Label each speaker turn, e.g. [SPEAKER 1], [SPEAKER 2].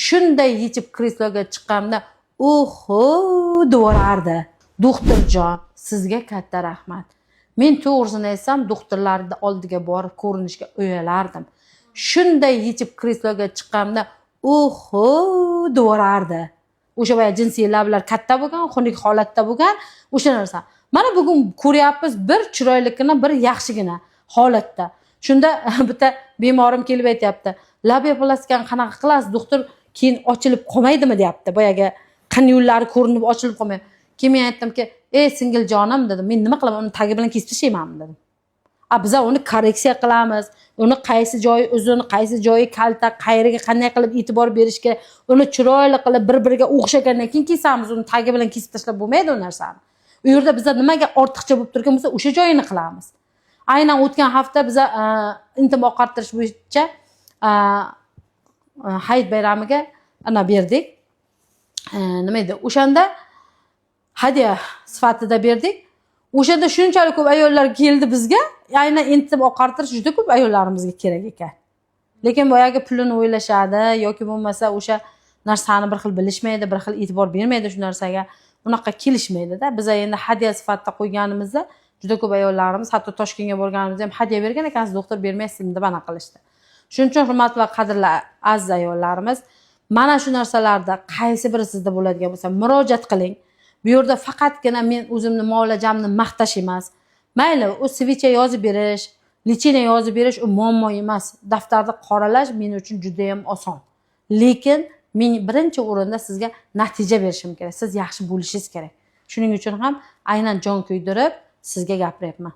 [SPEAKER 1] shunday yechib kresloga chiqqanimda oho devorardi. Doktorjon, sizga katta rahmat. Men to'g'risini aytsam, doktorlarning oldiga borib ko'rinishga uyalardim. Shunday yechib kresloga chiqqanimda oho devorardi. O'sha boya jinsiy lablar katta bo'lgan, xunuk holatda bo'lgan, o'sha narsa. Mana bugun ko'ryapmiz bir chiroyligina, bir yaxshigina holatda. Shunda bitta bemorim kelib aytayapti. Labia plastikani qanaqa qilasiz, doktor, keyin ochilib qolmaydimi deyapti. Boyaga qan yo'llari ko'rinib ochilib qolmaydi. Keyin men aytdimki, "Ey singiljonim" dedim. "Men nima qilaman? Uni tagi bilan kesib tashlaymanmi?" dedim. Biz uni korreksiya qilamiz. Uni qaysi joyi uzun, qaysi joyi kalta, qayeriga qanday qilib e'tibor berish kerak, uni chiroyli qilib bir-biriga o'xshagandan keyin kesamiz. Uni tagi bilan kesib tashlab bo'lmaydi u narsani. U yerda bizda nimaga ortiqcha bo'lib turgan bo'lsa, o'sha joyini qilamiz. Aynan o'tgan hafta biz intim oqartirish bo'yicha hayit bayramiga ana berdik. Nima edi? O'shanda hadya sifatida berdik. O'shanda shunchalik ko'p ayollar keldi bizga. Aynan intim oqartirish juda ko'p ayollarimizga kerak ekan. Lekin boyagi pulini o'ylashadi yoki bo'lmasa o'sha narsani bir xil bilishmaydi, bir xil e'tibor bermaydi shu narsaga. Unaqa kelishmaydi-da. Biz endi hadya sifatida qo'yganimizda juda ko'p ayollarimiz, hatto Toshkentga borganimizda ham hadya bergan ekansiz, doktor bermaysizmi deb ana qilishdi. Shuning uchun hurmatli va qadrli aziz ayollarimiz, mana shu narsalarda qaysi biri sizda bo'ladigan bo'lsa, murojaat qiling. Bu yerda faqatgina men o'zimni muolajamni maqtash emas. Mayli, u sevicha yozib berish, lichina yozib berish u muammo emas. Daftarda qoralash men uchun juda ham oson. Lekin men birinchi o'rinda sizga natija berishim kerak. Siz yaxshi bo'lishingiz kerak. Shuning uchun ham aynan jon kuydirib sizga gapiryapman.